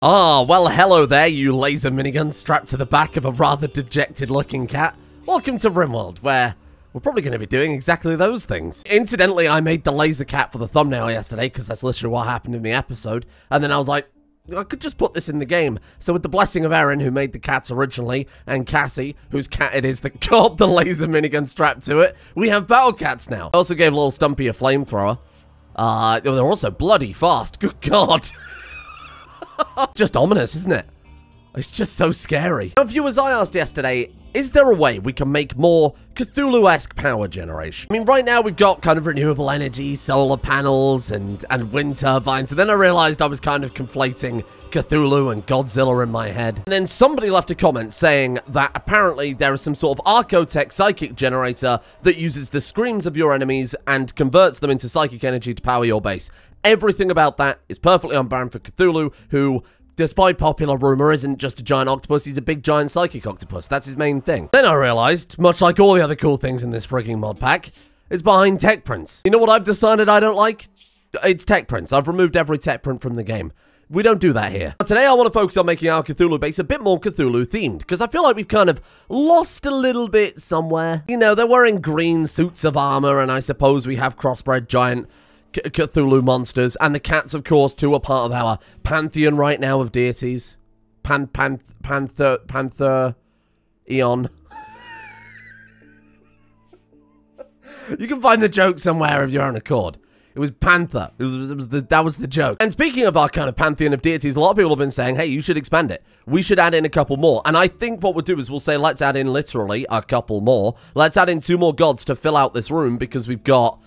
Ah, well, hello there, you laser minigun strapped to the back of a rather dejected-looking cat. Welcome to Rimworld, where we're probably going to be doing exactly those things. Incidentally, I made the laser cat for the thumbnail yesterday, because that's literally what happened in the episode, and then I was like, I could just put this in the game. So with the blessing of Aaron, who made the cats originally, and Cassie, whose cat it is that got the laser minigun strapped to it, we have battle cats now. I also gave little Stumpy a flamethrower. They're also bloody fast. Good God. Just ominous, isn't it? It's just so scary. Now, viewers, I asked yesterday, is there a way we can make more Cthulhu-esque power generation? I mean, right now we've got kind of renewable energy, solar panels, and wind turbines, and then I realized I was kind of conflating Cthulhu and Godzilla in my head. And then somebody left a comment saying that apparently there is some sort of Archotech psychic generator that uses the screams of your enemies and converts them into psychic energy to power your base. Everything about that is perfectly on brand for Cthulhu, who, despite popular rumor, isn't just a giant octopus, he's a big giant psychic octopus. That's his main thing. Then I realized, much like all the other cool things in this frigging mod pack, it's behind tech prints. You know what I've decided I don't like? It's tech prints. I've removed every tech print from the game. We don't do that here. But today I want to focus on making our Cthulhu base a bit more Cthulhu themed, because I feel like we've kind of lost a little bit somewhere. You know, they're wearing green suits of armor, and I suppose we have crossbred giant Cthulhu monsters, and the cats, of course, too, are part of our pantheon right now of deities. Panther Eon. You can find the joke somewhere of your own accord. It was Panther. That was the joke. And speaking of our kind of pantheon of deities, a lot of people have been saying, hey, you should expand it. We should add in a couple more. And I think what we'll do is we'll say, let's add in literally a couple more. Let's add in 2 more gods to fill out this room, because we've got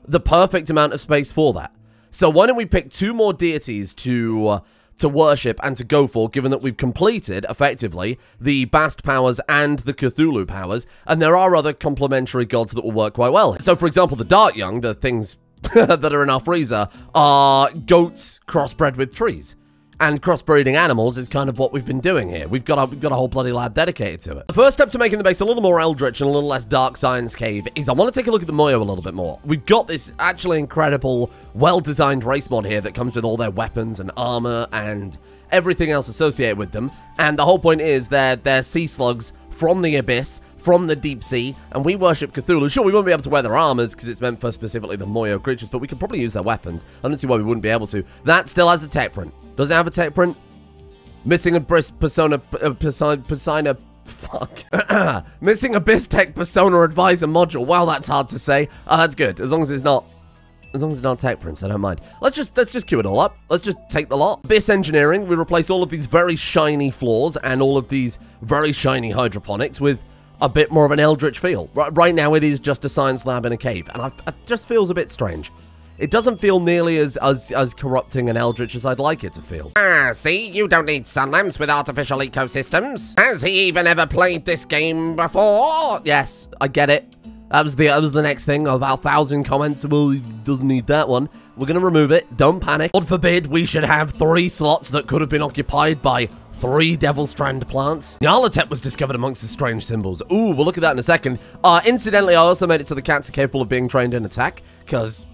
the perfect amount of space for that. So why don't we pick 2 more deities to worship and to go for, given that we've completed, effectively, the Bast powers and the Cthulhu powers, and there are other complementary gods that will work quite well. So, for example, the Dark Young, the things that are in our freezer, are goats crossbred with trees. And crossbreeding animals is kind of what we've been doing here. We've got a whole bloody lab dedicated to it. The first step to making the base a little more Eldritch and a little less Dark Science Cave is I want to take a look at the Moyo a little bit more. We've got this actually incredible, well-designed race mod here that comes with all their weapons and armor and everything else associated with them. And the whole point is they're sea slugs from the abyss, from the deep sea, and we worship Cthulhu. Sure, we won't be able to wear their armors because it's meant for specifically the Moyo creatures, but we could probably use their weapons. I don't see why we wouldn't be able to. That still has a tech print. Does it have a tech print? Missing a Persona, fuck. Missing a Bistech Persona Advisor module. Wow, that's hard to say. That's good. As long as it's not tech prints, I don't mind. Let's just queue it all up. Let's just take the lot. Abyss engineering. We replace all of these very shiny floors and all of these very shiny hydroponics with a bit more of an Eldritch feel. Right now, it is just a science lab in a cave, and it just feels a bit strange. It doesn't feel nearly as corrupting and Eldritch as I'd like it to feel. Ah, see? You don't need sun lamps with artificial ecosystems. Has he even ever played this game before? Yes, I get it. That was the next thing. About 1,000 comments. Well, he doesn't need that one. We're going to remove it. Don't panic. God forbid we should have 3 slots that could have been occupied by 3 Devil Strand plants. Nyarlathotep was discovered amongst the strange symbols. Ooh, we'll look at that in a second. Incidentally, I also made it so the cats are capable of being trained in attack, because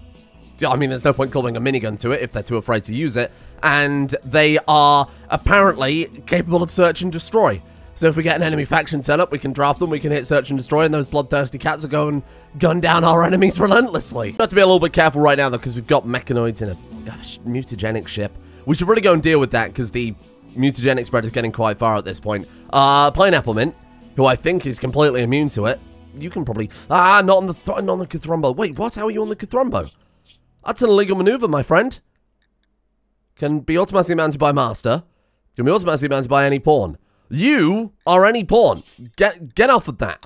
I mean, there's no point calling a minigun to it if they're too afraid to use it. And they are apparently capable of search and destroy. So if we get an enemy faction turn up, we can draft them, we can hit search and destroy, and those bloodthirsty cats will go and gun down our enemies relentlessly. We have to be a little bit careful right now, though, because we've got mechanoids in a mutagenic ship. We should really go and deal with that, because the mutagenic spread is getting quite far at this point. Pineapple Mint, who I think is completely immune to it. You can probably... not on the Cthrumbo. Wait, what? How are you on the Cthrumbo? That's an illegal maneuver, my friend. Can be automatically mounted by master. Can be automatically mounted by any pawn. You are any pawn. Get off of that.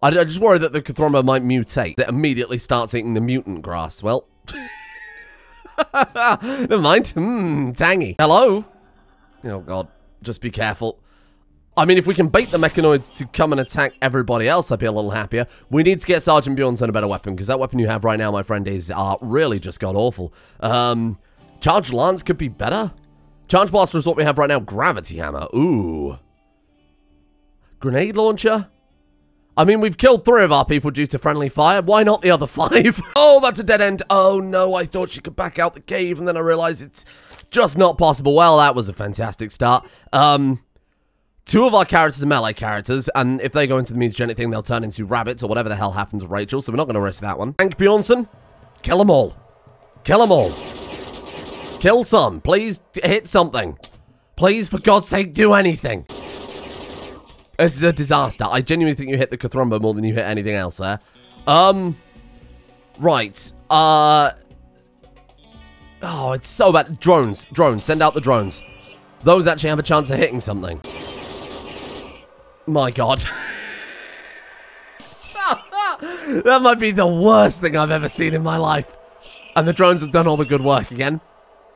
I just worry that the Cthrumbo might mutate. It immediately starts eating the mutant grass. Well. Never mind. Tangy. Hello? Oh, God. Just be careful. I mean, if we can bait the mechanoids to come and attack everybody else, I'd be a little happier. We need to get Sergeant Bjornson a better weapon, because that weapon you have right now, my friend, is really just god-awful. Charged Lance could be better. Charge Blaster is what we have right now. Gravity Hammer. Ooh. Grenade Launcher? I mean, we've killed 3 of our people due to friendly fire. Why not the other 5? Oh, that's a dead end. Oh, no, I thought she could back out the cave, and then I realized it's Just not possible. Well, that was a fantastic start. Two of our characters are melee characters, and if they go into the mutagenic thing, they'll turn into rabbits or whatever the hell happens with Rachel, so we're not going to risk that one. Hank Bjornson, kill them all. Kill them all. Kill some. Please hit something. Please, for God's sake, do anything. This is a disaster. I genuinely think you hit the Cthulhu more than you hit anything else there. Right. Oh, it's so bad. Drones. Drones. Send out the drones. Those actually have a chance of hitting something. My God. That might be the worst thing I've ever seen in my life. And the drones have done all the good work again.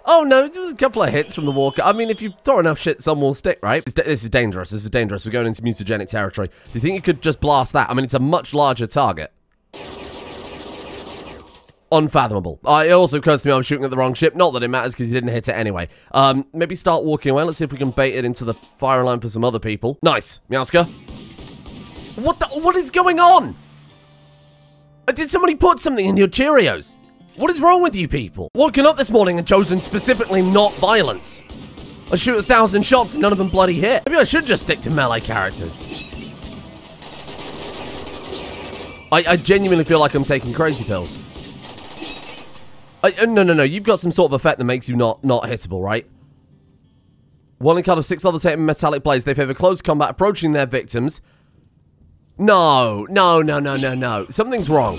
Oh, no, there was a couple of hits from the walker. I mean, if you throw enough shit, some will stick, right? This is dangerous. This is dangerous. We're going into mutagenic territory. Do you think you could just blast that? I mean, it's a much larger target. Unfathomable. It also occurs to me I was shooting at the wrong ship. Not that it matters because you didn't hit it anyway. Maybe start walking away. Let's see if we can bait it into the firing line for some other people. Nice. Meowska. What is going on? Did somebody put something in your Cheerios? What is wrong with you people? Woken up this morning and chosen specifically not violence. I shoot 1,000 shots and none of them bloody hit. Maybe I should just stick to melee characters. I genuinely feel like I'm taking crazy pills. No. You've got some sort of effect that makes you not hittable, right? One in count of 6 levitating metallic blades. They favor close combat, approaching their victims. No. Something's wrong.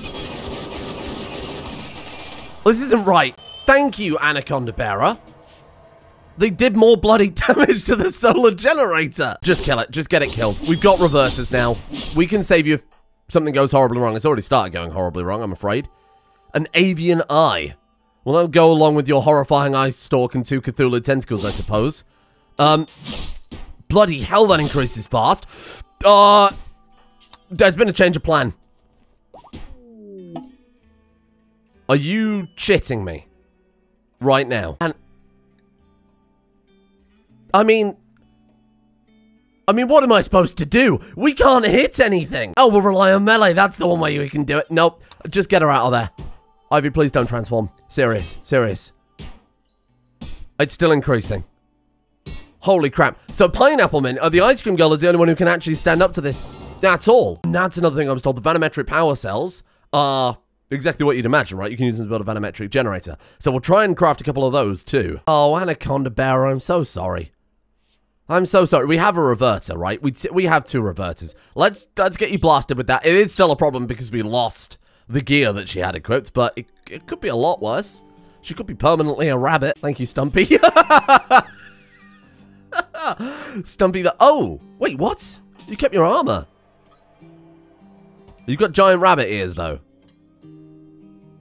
This isn't right. Thank you, Anaconda Bearer. They did more bloody damage to the solar generator. Just kill it. Just get it killed. We've got reversers now. We can save you if something goes horribly wrong. It's already started going horribly wrong, I'm afraid. An avian eye. Well, that'll go along with your horrifying eye stalk and 2 Cthulhu tentacles, I suppose. Bloody hell, that increases fast. There's been a change of plan. Are you shitting me? Right now. And I mean, what am I supposed to do? We can't hit anything. Oh, we'll rely on melee. That's the one way we can do it. Nope. Just get her out of there. Ivy, please don't transform. Serious. It's still increasing. Holy crap. So Pineapple Man, the ice cream girl, is the only one who can actually stand up to this at all. And that's another thing I was told. The vanometric power cells are exactly what you'd imagine, right? You can use them to build a vanometric generator. So we'll try and craft a couple of those too. Oh, Anaconda Bearer, I'm so sorry. I'm so sorry. We have a reverter, right? We have 2 reverters. Let's get you blasted with that. It is still a problem because we lost the gear that she had equipped, but it could be a lot worse. She could be permanently a rabbit. Thank you, Stumpy. Stumpy the... Oh, wait, what? You kept your armor. You've got giant rabbit ears, though.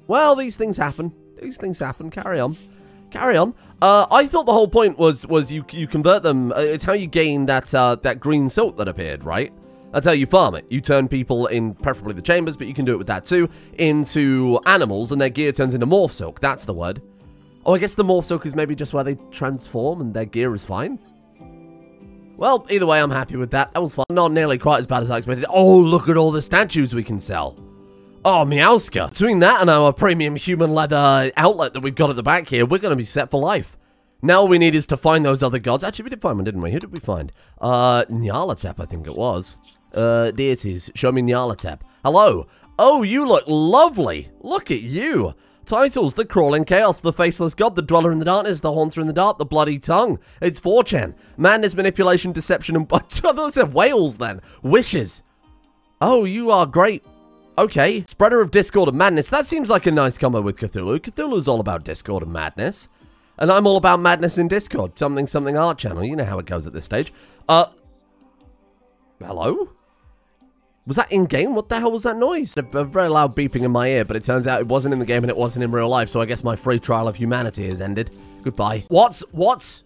Well, these things happen. These things happen. Carry on. Carry on. I thought the whole point was you convert them. It's how you gain that green silk that appeared, right? That's how you farm it. You turn people in, preferably the chambers, but you can do it with that too, into animals, and their gear turns into morph silk. That's the word. Oh, I guess the morph silk is maybe just where they transform and their gear is fine. Well, either way, I'm happy with that. That was fun. Not nearly quite as bad as I expected. Oh, look at all the statues we can sell. Oh, Meowska. Between that and our premium human leather outlet that we've got at the back here, we're going to be set for life. Now all we need is to find those other gods. Actually, we did find one, didn't we? Who did we find? Nyarlathotep, I think it was. Deities, show me Nyarlathotep. Hello. Oh, you look lovely. Look at you. Titles: The Crawling Chaos, The Faceless God, The Dweller in the Darkness, The Haunter in the Dark, The Bloody Tongue. It's 4chan. Madness, Manipulation, Deception, and... I thought I said whales then. Wishes. Oh, you are great. Okay. Spreader of Discord and Madness. That seems like a nice combo with Cthulhu. Cthulhu's all about Discord and madness. And I'm all about madness in Discord. Something art channel. You know how it goes at this stage. Hello? Was that in-game? What the hell was that noise? A very loud beeping in my ear, but it turns out it wasn't in the game and it wasn't in real life, so I guess my free trial of humanity has ended. Goodbye. What?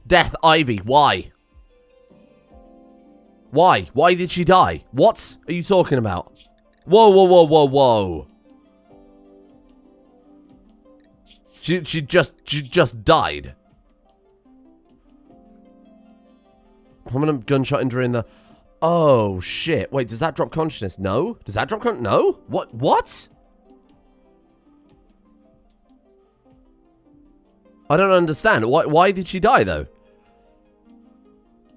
Death, Ivy, why? Why? Why did she die? What are you talking about? Whoa. She just died. Permanent gunshot injury in the... Oh, shit. Wait, does that drop consciousness? No? Does that drop consciousness? No? What? I don't understand. Why did she die, though?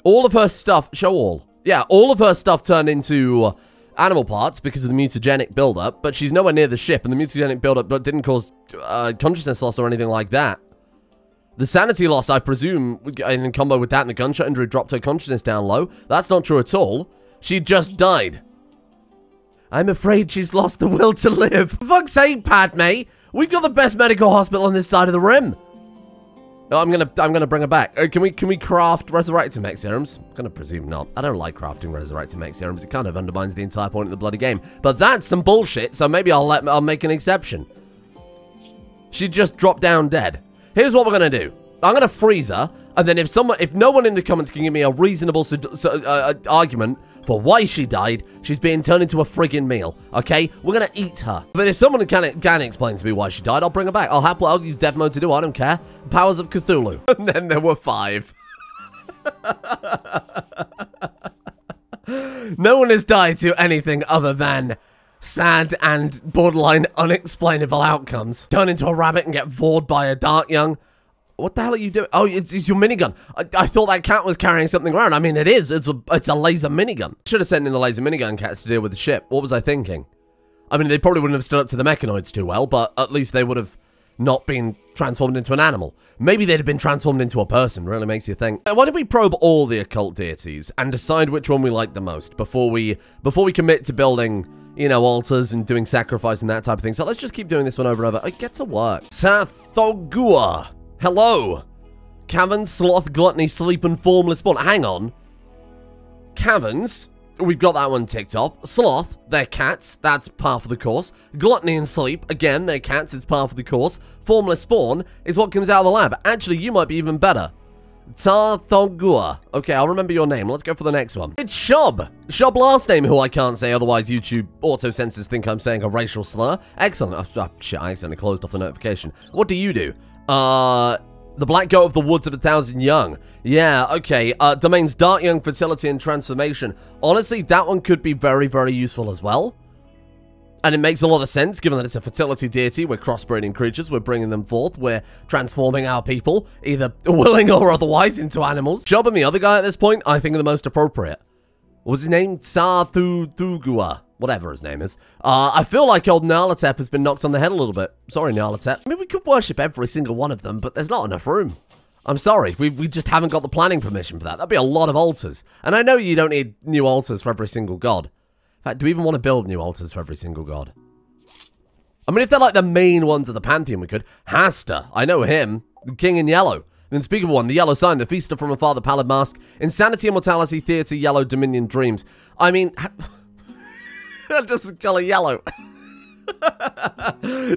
All of her stuff... Show all. Yeah, all of her stuff turned into animal parts because of the mutagenic buildup, but she's nowhere near the ship, and the mutagenic buildup didn't cause consciousness loss or anything like that. The sanity loss, I presume, in combo with that and the gunshot injury, dropped her consciousness down low. That's not true at all. She just died. I'm afraid she's lost the will to live. For fuck's sake, Padme! We've got the best medical hospital on this side of the rim. No, I'm gonna bring her back. Can we craft resurrected mech serums? I'm gonna presume not. I don't like crafting resurrected mech serums. It kind of undermines the entire point of the bloody game. But that's some bullshit. So maybe I'll make an exception. She just dropped down dead. Here's what we're gonna do. I'm gonna freeze her, and then if no one in the comments can give me a reasonable argument for why she died, she's being turned into a friggin' meal, okay? We're gonna eat her. But if someone can explain to me why she died, I'll bring her back. I'll use dev mode to do it, I don't care. Powers of Cthulhu. And then there were 5. No one has died to anything other than sad and borderline unexplainable outcomes. Turn into a rabbit and get vored by a dart young. What the hell are you doing? Oh, it's your minigun. I thought that cat was carrying something around. I mean, it is. It's a laser minigun. Should have sent in the laser minigun cats to deal with the ship. What was I thinking? I mean, they probably wouldn't have stood up to the mechanoids too well, but at least they would have not been transformed into an animal. Maybe they'd have been transformed into a person. Really makes you think. Why don't we probe all the occult deities and decide which one we like the most before we commit to building, you know, altars and doing sacrifice and that type of thing. So let's just keep doing this one over and over. Get to work. Sathogua. Hello. Caverns, sloth, gluttony, sleep, and formless spawn. Hang on. Caverns. We've got that one ticked off. Sloth, they're cats. That's par for the course. Gluttony and sleep, again, they're cats. It's par for the course. Formless spawn is what comes out of the lab. Actually, you might be even better. Tarthogua. Okay, I'll remember your name. Let's go for the next one. It's Shub. Shub last name, who I can't say, otherwise YouTube auto-censors think I'm saying a racial slur. Excellent. Oh, shit, I accidentally closed off the notification. What do you do? The Black Goat of the Woods of 1,000 Young. Yeah, okay. Domains Dark Young, Fertility, and Transformation. Honestly, that one could be very, very useful as well. And it makes a lot of sense, given that it's a fertility deity. We're crossbreeding creatures. We're bringing them forth. We're transforming our people, either willing or otherwise, into animals. Job and the other guy at this point, I think are the most appropriate. What was his name? Sathogua. Whatever his name is. I feel like old Nyarlathotep has been knocked on the head a little bit. Sorry, Nyarlathotep. I mean, we could worship every single one of them, but there's not enough room. I'm sorry. We just haven't got the planning permission for that. That'd be a lot of altars. And I know you don't need new altars for every single god. In fact, do we even want to build new altars for every single god? I mean, if they're like the main ones of the Pantheon, we could. Hasta. I know him. The King in Yellow. The unspeakable one. The Yellow Sign. The Feaster from Afar. The Pallid Mask. Insanity, Immortality, Theatre, Yellow, Dominion, Dreams. I mean... just the colour yellow.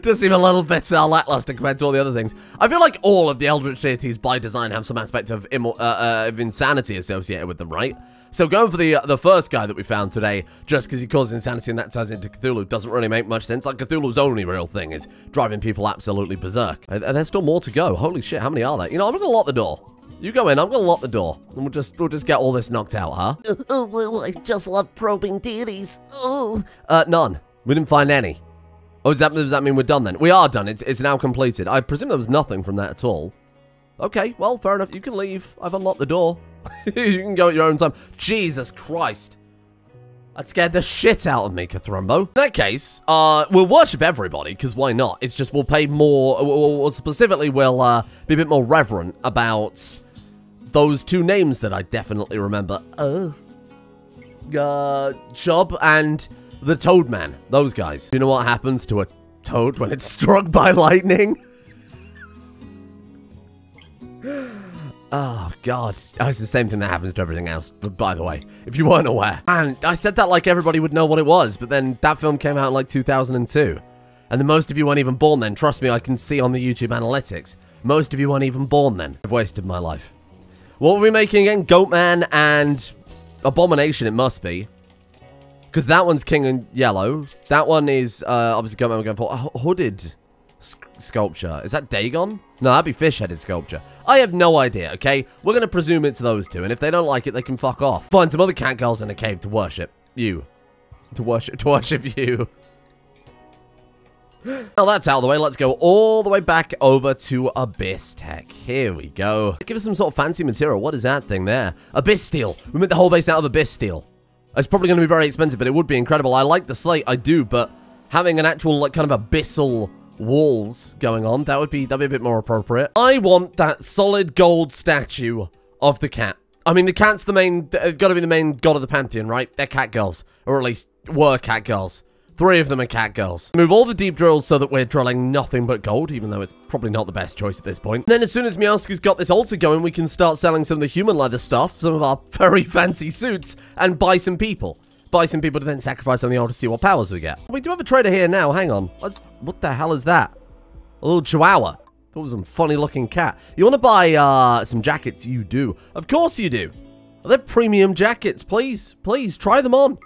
Does seem a little bit lackluster compared to all the other things. I feel like all of the Eldritch deities by design have some aspect of insanity associated with them, right? So going for the first guy that we found today, just because he causes insanity and that ties into Cthulhu, doesn't really make much sense. Like, Cthulhu's only real thing is driving people absolutely berserk. And there's still more to go. Holy shit, how many are there? You know, I'm gonna lock the door. You go in, I'm gonna lock the door, and we'll just get all this knocked out, huh? I just love probing deities. Oh. None. We didn't find any. Oh, does that mean we're done then? We are done. It's now completed. I presume there was nothing from that at all. Okay, well, fair enough. You can leave. I've unlocked the door. You can go at your own time. Jesus Christ. That scared the shit out of me, Cathrumbo. In that case, we'll worship everybody, because why not? It's just we'll pay more, specifically we'll be a bit more reverent about those two names that I definitely remember. Chub and the Toad Man. Those guys. You know what happens to a toad when it's struck by lightning? Oh, God. Oh, it's the same thing that happens to everything else, but by the way, if you weren't aware. And I said that like everybody would know what it was, but then that film came out in like 2002. And then most of you weren't even born then. Trust me, I can see on the YouTube analytics. Most of you weren't even born then. I've wasted my life. What were we making again? Goatman and Abomination, it must be. Because that one's King in Yellow. That one is, obviously, Goatman we're going for. Hooded sculpture. Is that Dagon? No, that'd be fish-headed sculpture. I have no idea, okay? We're going to presume it's those two, and if they don't like it, they can fuck off. Find some other cat girls in a cave to worship you. To worship you. Now that's out of the way, let's go all the way back over to Abyss Tech. Here we go. Give us some sort of fancy material. What is that thing there? Abyss Steel. We made the whole base out of Abyss Steel. It's probably going to be very expensive, but it would be incredible. I like the slate, I do, but having an actual, like, kind of abyssal walls going on, that'd be a bit more appropriate. I want that solid gold statue of the cat. I mean, the cat's the main, got to be the main god of the pantheon, right? They're cat girls, or at least were cat girls. 3 of them are cat girls. Move all the deep drills so that we're drilling nothing but gold, even though it's probably not the best choice at this point. And then as soon as Meowsku's got this altar going, we can start selling some of the human leather stuff, some of our very fancy suits, and buy some people. Buy some people to then sacrifice on the altar to see what powers we get. We do have a trader here now, hang on. What the hell is that? A little chihuahua. That was some funny looking cat. You want to buy some jackets? You do. Of course you do. They're premium jackets. Please, please, try them on.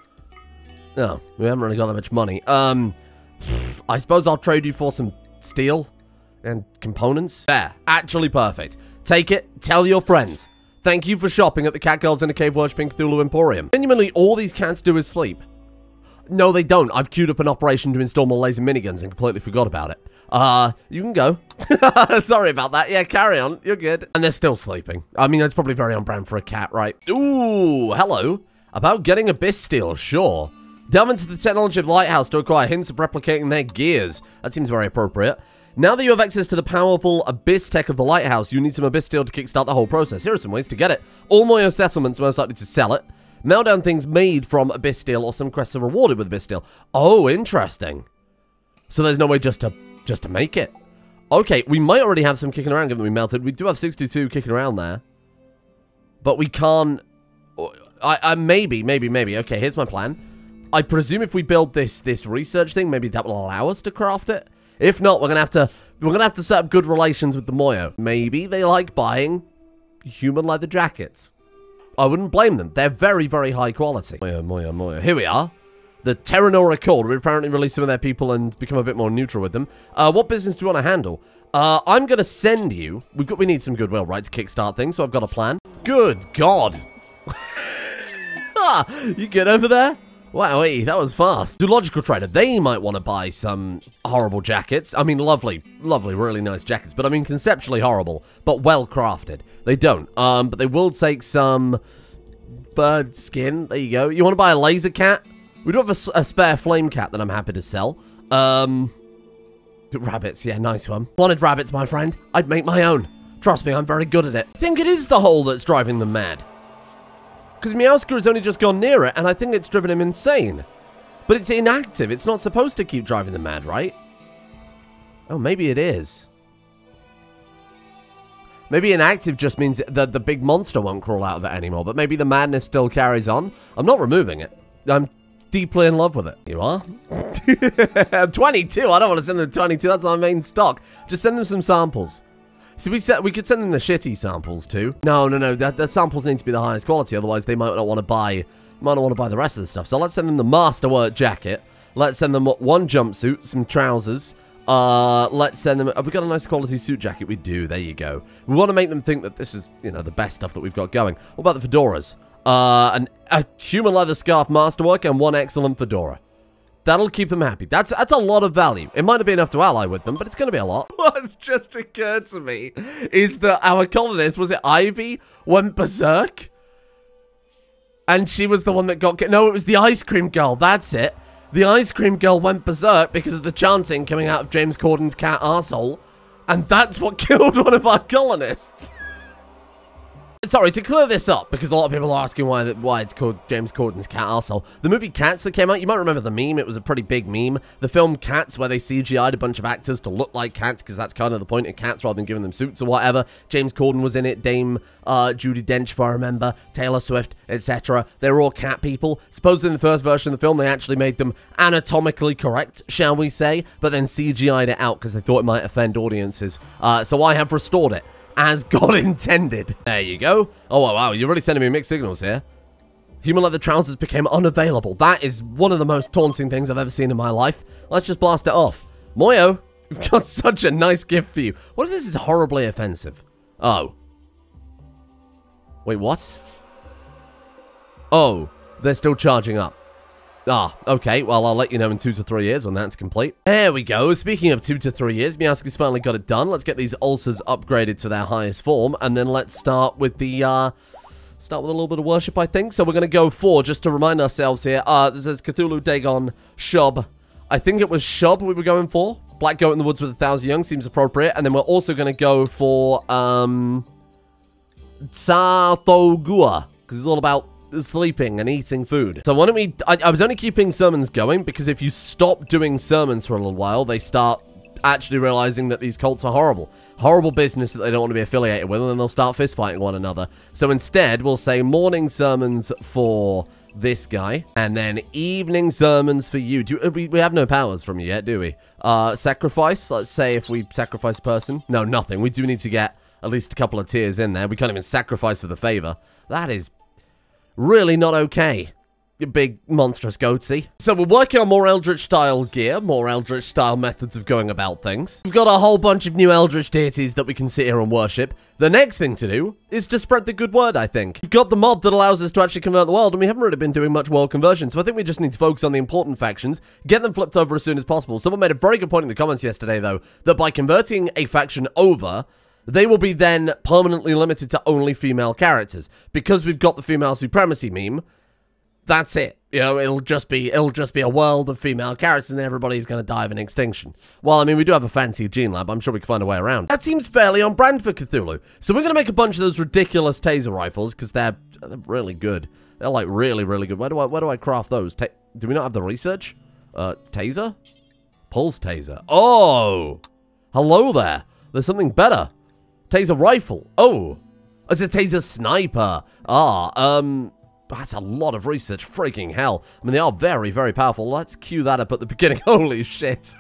No, we haven't really got that much money. I suppose I'll trade you for some steel and components. There, actually perfect. Take it, tell your friends. Thank you for shopping at the Cat Girls in a Cave Worshipping Cthulhu Emporium. Genuinely, all these cats do is sleep. No, they don't. I've queued up an operation to install more laser miniguns and completely forgot about it. You can go. Sorry about that. Yeah, carry on. You're good. And they're still sleeping. I mean, that's probably very on brand for a cat, right? Ooh, hello. About getting Abyss Steel, sure. Delve into the technology of the Lighthouse to acquire hints of replicating their gears. That seems very appropriate. Now that you have access to the powerful Abyss Tech of the Lighthouse, you need some Abyss Steel to kickstart the whole process. Here are some ways to get it. All Moyo settlements are most likely to sell it. Mail down things made from Abyss Steel, or some quests are rewarded with Abyss Steel. Oh, interesting. So there's no way just to make it. Okay, we might already have some kicking around given we melted. We do have 62 kicking around there. But we can't... Maybe. Okay, here's my plan. I presume if we build this research thing, maybe that will allow us to craft it. If not, we're gonna have to set up good relations with the Moyo. Maybe they like buying human leather jackets. I wouldn't blame them. They're very, very high quality. Moyo. Here we are. The Terranora Accord. We apparently released some of their people and become a bit more neutral with them. What business do you want to handle? I'm gonna send you. We need some goodwill, right, to kickstart things. So I've got a plan. Good God. You good over there? Wow, that was fast. Zoological Trader, they might want to buy some horrible jackets. I mean, lovely, really nice jackets. But I mean, conceptually horrible, but well crafted. They don't. But they will take some bird skin. There you go. You want to buy a laser cat? We do have a spare flame cat that I'm happy to sell. Rabbits, yeah, nice one. Wanted rabbits, my friend. I'd make my own. Trust me, I'm very good at it. I think it is the hole that's driving them mad. Because Meowsku has only just gone near it, and I think it's driven him insane. But it's inactive. It's not supposed to keep driving them mad, right? Oh, maybe it is. Maybe inactive just means that the big monster won't crawl out of it anymore, but maybe the madness still carries on. I'm not removing it. I'm deeply in love with it. You are? I'm 22. I don't want to send them 22. That's our main stock. Just send them some samples. So we could send them the shitty samples too. No. The samples need to be the highest quality, otherwise they might not want to buy the rest of the stuff. So let's send them the masterwork jacket. Let's send them one jumpsuit, some trousers. Let's send them. Have we got a nice quality suit jacket? We do. There you go. We want to make them think that this is, you know, the best stuff that we've got going. What about the fedoras? A human leather scarf masterwork and one excellent fedora. That'll keep them happy. That's a lot of value. It might not be enough to ally with them, but it's going to be a lot. What's just occurred to me is that our colonist, was it Ivy, went berserk? And she was the one that got... No, it was the ice cream girl. That's it. The ice cream girl went berserk because of the chanting coming out of James Corden's cat arsehole. And that's what killed one of our colonists. Sorry, to clear this up, because a lot of people are asking why it's called James Corden's cat arsehole. The movie Cats that came out, you might remember the meme. It was a pretty big meme. The film Cats, where they CGI'd a bunch of actors to look like cats, because that's kind of the point of cats rather than giving them suits or whatever. James Corden was in it, Dame Judi Dench, if I remember, Taylor Swift, etc. They were all cat people. Supposedly in the first version of the film, they actually made them anatomically correct, shall we say, but then CGI'd it out because they thought it might offend audiences. So I have restored it as God intended. There you go. Oh, wow, you're really sending me mixed signals here. Human leather trousers became unavailable. That is one of the most taunting things I've ever seen in my life. Let's just blast it off. Moyo, we've got such a nice gift for you. What if this is horribly offensive? Oh. Wait, what? Oh, they're still charging up. Ah, okay. Well, I'll let you know in 2 to 3 years when that's complete. There we go. Speaking of 2 to 3 years, Meowski's finally got it done. Let's get these ulcers upgraded to their highest form, and then let's start with the, start with a little bit of worship, I think. So we're going to go for, just to remind ourselves here, this is Cthulhu, Dagon, Shub. I think it was Shub we were going for. Black Goat in the Woods with 1,000 Young seems appropriate. And then we're also going to go for, Gua, because it's all about sleeping and eating food. So why don't we... I was only keeping sermons going because if you stop doing sermons for a little while, they start actually realizing that these cults are horrible. Horrible business that they don't want to be affiliated with, and then they'll start fist fighting one another. So instead, we'll say morning sermons for this guy, and then evening sermons for you. We have no powers from you yet, do we? Sacrifice? Let's say if we sacrifice a person. No, nothing. We do need to get at least a couple of tiers in there. We can't even sacrifice for the favor. That is really not okay, you big monstrous goatsy. So we're working on more Eldritch style gear, more Eldritch style methods of going about things. We've got a whole bunch of new Eldritch deities that we can sit here and worship. The next thing to do is to spread the good word, I think. We've got the mod that allows us to actually convert the world, and we haven't really been doing much world conversion, so I think we just need to focus on the important factions, get them flipped over as soon as possible. Someone made a very good point in the comments yesterday, though, that by converting a faction over, they will be then permanently limited to only female characters. Because we've got the female supremacy meme, that's it. You know, it'll just be a world of female characters and everybody's going to die of an extinction. Well, I mean, we do have a fancy gene lab. I'm sure we can find a way around. That seems fairly on brand for Cthulhu. So we're going to make a bunch of those ridiculous taser rifles because they're really good. They're like really, really good. Where do I craft those? Do we not have the research? Taser? Pulse taser. Oh! Hello there. There's something better. Taser rifle. Oh, it's a taser sniper. That's a lot of research. Freaking hell. I mean, they are very, very powerful. Let's cue that up at the beginning. Holy shit.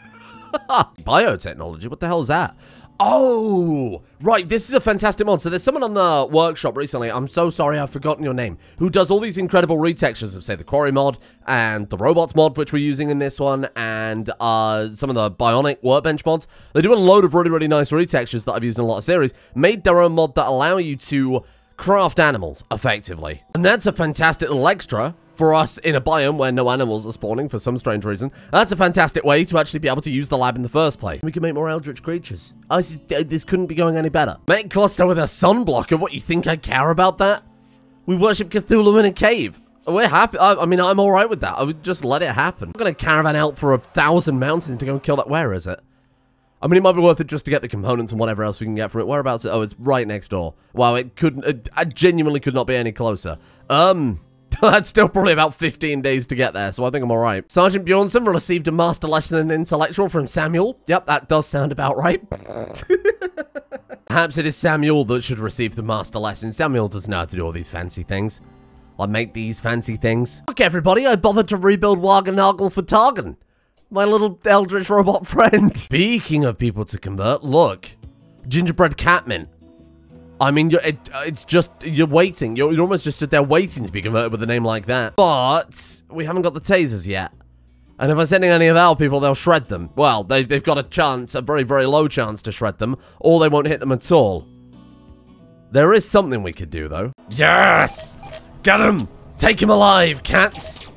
Biotechnology. What the hell is that? Oh, right. This is a fantastic mod. So there's someone on the workshop recently. I'm so sorry. I've forgotten your name. Who does all these incredible retextures of, say, the Quarry mod and the Robots mod, which we're using in this one, and some of the Bionic workbench mods. They do a load of really, really nice retextures that I've used in a lot of series. Made their own mod that allow you to craft animals, effectively. And that's a fantastic little extra for us in a biome where no animals are spawning for some strange reason. That's a fantastic way to actually be able to use the lab in the first place. We can make more Eldritch creatures. Oh, this couldn't be going any better. Make cluster with a sun blocker. What, you think I care about that? We worship Cthulhu in a cave. We're happy. I mean, I'm all right with that. I would just let it happen. I'm going to caravan out through 1,000 mountains to go and kill that. Where is it? I mean, it might be worth it just to get the components and whatever else we can get from it. Whereabouts? Oh, it's right next door. Wow, it couldn't... I genuinely could not be any closer. That's still probably about 15 days to get there, so I think I'm alright. Sergeant Bjornson received a master lesson in intellectual from Samuel. Yep, that does sound about right. Perhaps it is Samuel that should receive the master lesson. Samuel doesn't know how to do all these fancy things. I make these fancy things. Look, everybody, I bothered to rebuild Uuugggg for Targan. My little Eldritch robot friend. Speaking of people to convert, look. Gingerbread Catmint. I mean, it's just, you're waiting. You're almost just stood there waiting to be converted with a name like that. But we haven't got the tasers yet. And if I'm sending any of our people, they'll shred them. Well, they've got a chance, a very, very low chance to shred them, or they won't hit them at all. There is something we could do, though. Yes! Get him! Take him alive, cats!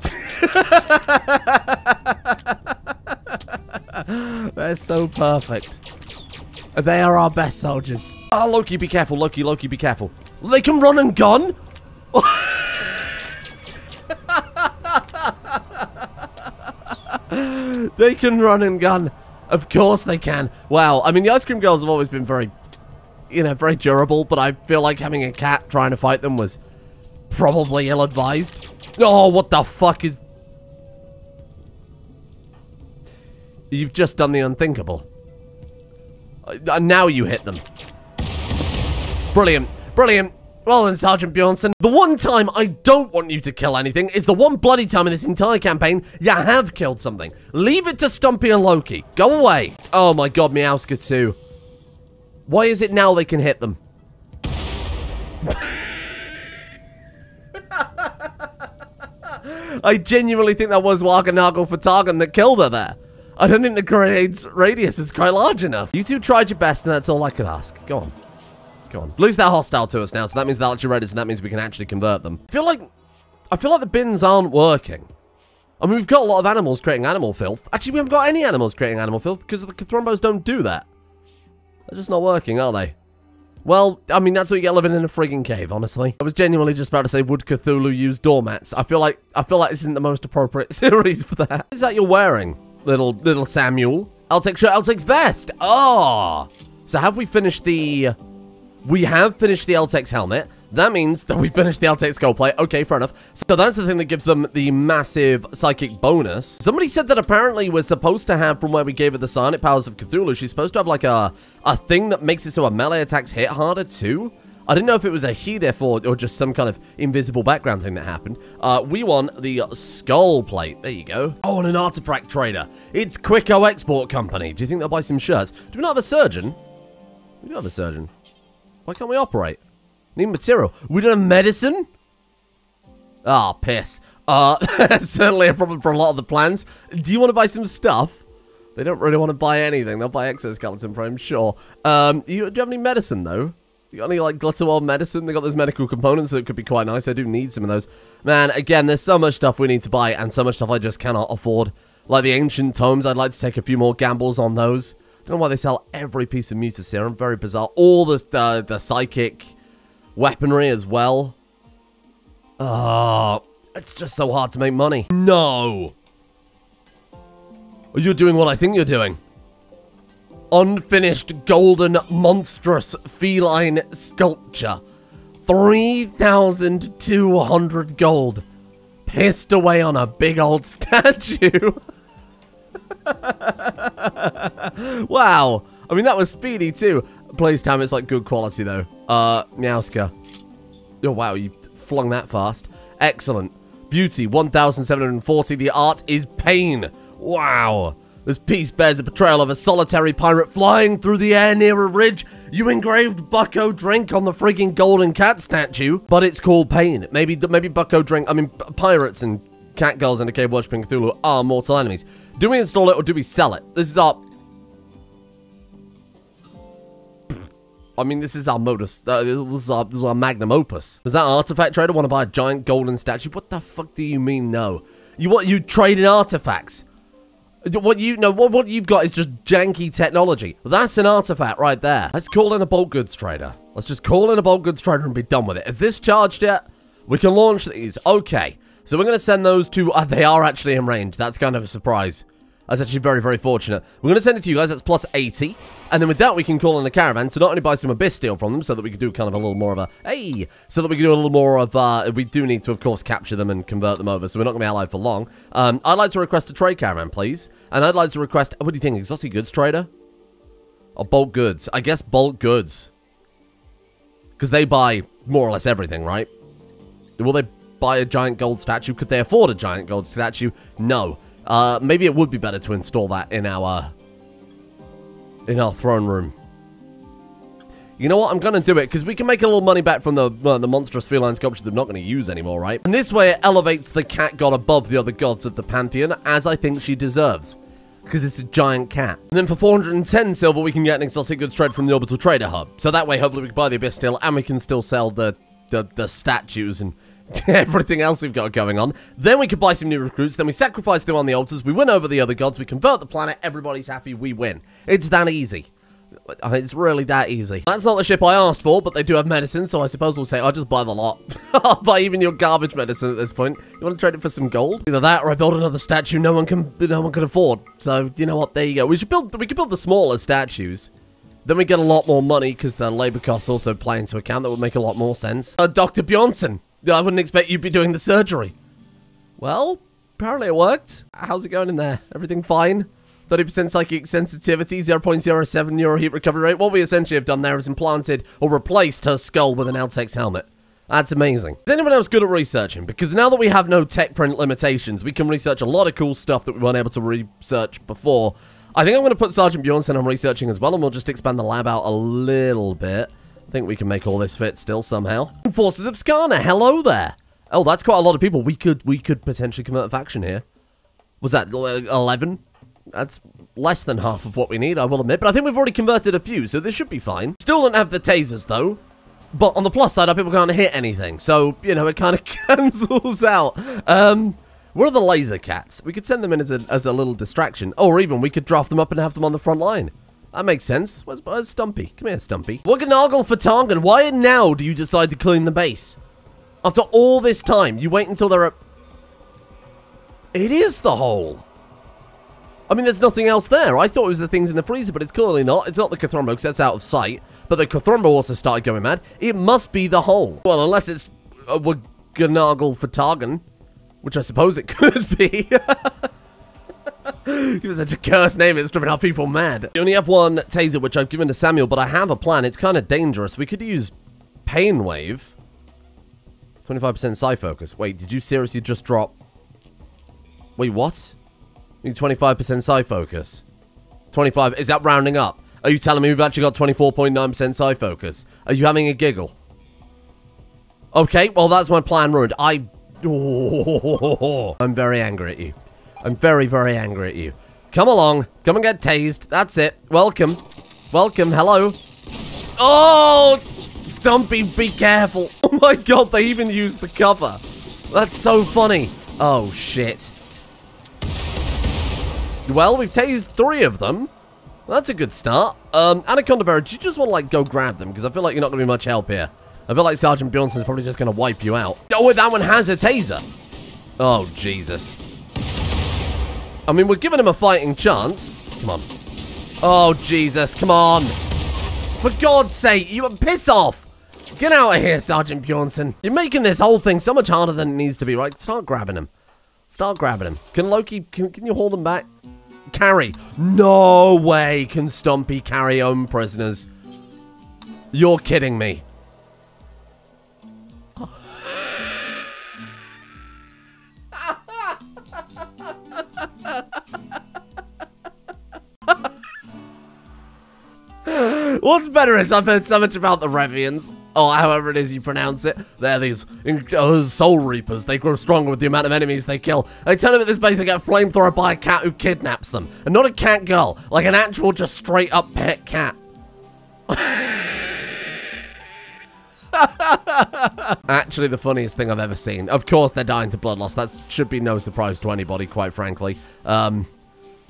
They're so perfect. They are our best soldiers. Oh, Loki, be careful. Loki, be careful. They can run and gun? They can run and gun. Of course they can. Wow. I mean, the Ice Cream Girls have always been very, very durable, but I feel like having a cat trying to fight them was probably ill-advised. Oh, what the fuck is... You've just done the unthinkable. Now you hit them. Brilliant. Brilliant. Well then, Sergeant Bjornson. The one time I don't want you to kill anything is the one bloody time in this entire campaign you have killed something. Leave it to Stumpy and Loki. Go away. Oh my god, Meowska too. Why is it now they can hit them? I genuinely think that was Uuugggg for Targan that killed her there. I don't think the grenade's radius is quite large enough. You two tried your best, and that's all I could ask. Go on. Go on. At least they're hostile to us now, so that means they're actually ready, so that means we can actually convert them. I feel like the bins aren't working. I mean, we've got a lot of animals creating animal filth. Actually, we haven't got any animals creating animal filth because the Cthulhu's don't do that. They're just not working, are they? Well, I mean, that's what you get living in a frigging cave, honestly. I was genuinely just about to say, would Cthulhu use doormats? I feel like this isn't the most appropriate series for that. What is that you're wearing, little Samuel? Eltech shirt, Eltech's vest. Oh, so have we finished the? We have finished the Eltech's helmet. That means that we finished the Eltech skull plate. Okay, fair enough. So that's the thing that gives them the massive psychic bonus. Somebody said that apparently we're supposed to have, from where we gave her the psionic powers of Cthulhu, she's supposed to have like a thing that makes it so her melee attacks hit harder too. I didn't know if it was a he diff or just some kind of invisible background thing that happened. We want the skull plate. There you go. Oh, and an artifact trader. It's Quicko Export Company. Do you think they'll buy some shirts? Do we not have a surgeon? We do have a surgeon. Why can't we operate? Need material. We don't have medicine? Ah, oh, piss. Certainly a problem for a lot of the plans. Do you want to buy some stuff? They don't really want to buy anything. They'll buy exoskeleton frames, sure. Do you have any medicine, though? You got any, like, Glitterworld medicine? They got those medical components, so it could be quite nice. I do need some of those. Man, again, there's so much stuff we need to buy, and so much stuff I just cannot afford. Like the ancient tomes, I'd like to take a few more gambles on those. Don't know why they sell every piece of muta serum. Very bizarre. All the psychic weaponry as well. It's just so hard to make money. No. You're doing what I think you're doing. Unfinished golden monstrous feline sculpture. 3,200 gold. Pissed away on a big old statue. Wow. I mean, that was speedy too. Please tell me it's like good quality though. Meowska. Oh wow, you flung that fast. Excellent. Beauty, 1,740. The art is pain. Wow. This piece bears a portrayal of a solitary pirate flying through the air near a ridge. You engraved Bucko Drink on the frigging golden cat statue, but it's called pain. Maybe Bucko Drink, I mean, pirates and cat girls in a cave worshipping Cthulhu are mortal enemies. Do we install it or do we sell it? This is our... I mean, this is our modus. This is our magnum opus. Does that artifact trader want to buy a giant golden statue? What the fuck do you mean no? You trade in artifacts? What you've got is just janky technology. That's an artifact right there. Let's call in a bulk goods trader. Let's just call in a bulk goods trader and be done with it. Is this charged yet? We can launch these. Okay. So we're going to send those to... they are actually in range. That's kind of a surprise. That's actually very, very fortunate. We're going to send it to you guys. That's plus 80. And then with that, we can call in a caravan to not only buy some abyss steel from them, so that we can do kind of a little more of a... Hey! So that we can do a little more of... we do need to, of course, capture them and convert them over, so we're not going to be allied for long. I'd like to request a trade caravan, please. And I'd like to request... What do you think? Exotic goods trader? Or bulk goods? I guess bulk goods. Because they buy more or less everything, right? Will they buy a giant gold statue? Could they afford a giant gold statue? No. Maybe it would be better to install that in our throne room. You know what? I'm going to do it, because we can make a little money back from the monstrous feline sculpture that I'm not going to use anymore, right? And this way it elevates the cat god above the other gods of the pantheon, as I think she deserves. Because it's a giant cat. And then for 410 silver, we can get an exotic goods trade from the orbital trader hub. So that way, hopefully, we can buy the abyss steel, and we can still sell the statues and everything else we've got going on. Then we could buy some new recruits. Then we sacrifice them on the altars. We win over the other gods. We convert the planet. Everybody's happy. We win. It's that easy. It's really that easy. That's not the ship I asked for, but they do have medicine, so I suppose we'll say, I'll just buy the lot. I'll buy even your garbage medicine at this point. You want to trade it for some gold? Either that, or I build another statue no one can afford. So, you know what? There you go. We could build the smaller statues. Then we get a lot more money, because the labor costs also play into account. That would make a lot more sense. Dr. Bjornson. I wouldn't expect you'd be doing the surgery. Well, apparently it worked. How's it going in there? Everything fine? 30% psychic sensitivity, 0.07 neuro heat recovery rate. What we essentially have done there is implanted or replaced her skull with an Eltech's helmet. That's amazing. Is anyone else good at researching? Because now that we have no tech print limitations, we can research a lot of cool stuff that we weren't able to research before. I think I'm going to put Sergeant Bjornson on researching as well, and we'll just expand the lab out a little bit. I think we can make all this fit still somehow. Forces of Skarna, hello there. Oh, that's quite a lot of people. We could potentially convert a faction here. Was that 11? That's less than half of what we need, I will admit. But I think we've already converted a few, so this should be fine. Still don't have the tasers, though. But on the plus side, our people can't hit anything. So, you know, it kind of cancels out. Where are the laser cats? We could send them in as a little distraction. Or even we could draft them up and have them on the front line. That makes sense. Where's Stumpy? Come here, Stumpy. Uuugggg for Targan. Why now do you decide to clean the base? After all this time, you wait until they're at... It is the hole. I mean, there's nothing else there. I thought it was the things in the freezer, but it's clearly not. It's not the Cthulhu, because that's out of sight. But the Cthulhu also started going mad. It must be the hole. Well, unless it's Uuugggg for Targan, which I suppose it could be. Give it such a cursed name, it's driven our people mad. We only have one taser, which I've given to Samuel, but I have a plan. It's kind of dangerous. We could use Pain Wave. 25% Psi Focus. Wait, did you seriously just drop... Wait, what? You need 25% Psi Focus. 25... Is that rounding up? Are you telling me we've actually got 24.9% Psi Focus? Are you having a giggle? Okay, well, that's my plan ruined. I'm very angry at you. I'm very, very angry at you. Come along. Come and get tased. That's it. Welcome. Welcome. Hello. Oh! Stumpy, be careful. Oh my god, they even used the cover. That's so funny. Oh, shit. Well, we've tased 3 of them. That's a good start. Anaconda Bearer, do you just want to, like, go grab them? Because I feel like you're not going to be much help here. I feel like Sergeant Bjornson's probably just going to wipe you out. Oh, that one has a taser. Oh, Jesus. I mean, we're giving him a fighting chance. Come on. Oh, Jesus. Come on. For God's sake, you piss off. Get out of here, Sergeant Bjornson. You're making this whole thing so much harder than it needs to be, right? Start grabbing him. Start grabbing him. Can Loki, can you hold them back? Carry. No way can Stumpy carry home prisoners. You're kidding me. What's better is I've heard so much about the Revians, or however it is you pronounce it. They're these soul reapers. They grow stronger with the amount of enemies they kill. They turn up at this base, they get flamethrowered by a cat who kidnaps them. And not a cat girl, like an actual just straight up pet cat. Actually, the funniest thing I've ever seen. Of course, they're dying to blood loss. That should be no surprise to anybody, quite frankly.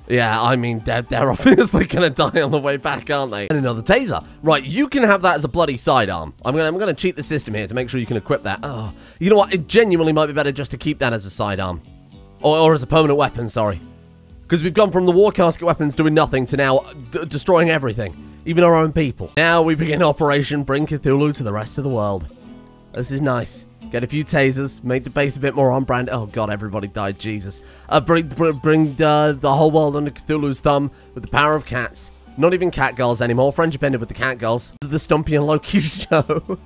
Yeah, I mean, they're obviously gonna die on the way back, aren't they? And another taser. Right, you can have that as a bloody sidearm. I'm gonna cheat the system here to make sure you can equip that. Oh, you know what? It genuinely might be better just to keep that as a sidearm. Or as a permanent weapon, sorry. Because we've gone from the war casket weapons doing nothing to now destroying everything. Even our own people. Now we begin Operation Bring Cthulhu to the rest of the world. This is nice. Get a few tasers, make the base a bit more on brand. Oh god, everybody died, Jesus. Bring the whole world under Cthulhu's thumb with the power of cats. Not even cat girls anymore. Friendship ended with the cat girls. This is the Stumpy and Loki show.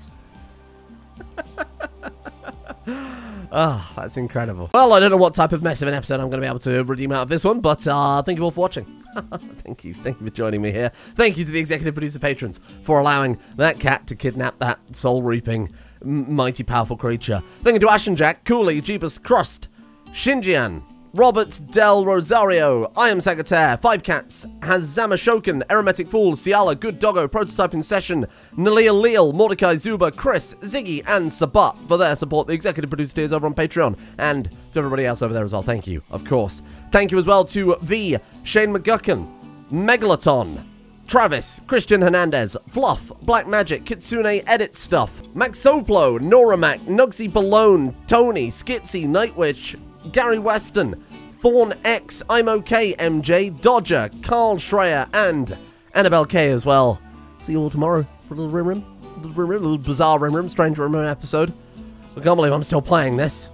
Ah, that's incredible. Well, I don't know what type of mess of an episode I'm going to be able to redeem out of this one, but thank you all for watching. Thank you for joining me here. Thank you to the executive producer patrons for allowing that cat to kidnap that soul-reaping, mighty powerful creature. Thank you to Ash and Jack, Cooley, Jeebus, Crust, Shinjian, Robert Del Rosario, I Am Sagittaire, Five Cats, Hazama Shoken, Aromatic Fool, Ciala, Good Doggo, Prototyping Session, Naleel Leal, Mordecai Zuba, Chris, Ziggy, and Sabat for their support. The executive producer tiers over on Patreon, and to everybody else over there as well. Thank you, of course. Thank you as well to V, Shane McGuckin, Megalaton, Travis, Christian Hernandez, Fluff, Black Magic, Kitsune Edit Stuff, Max Soplo, Nora Mac, Nugsy Balone, Tony, Skitsy, Nightwish, Gary Weston, Thorn X, I'm OK, MJ, Dodger, Carl Schreier, and Annabelle K as well. See you all tomorrow for a little little bizarre strange Rim episode. I can't believe I'm still playing this.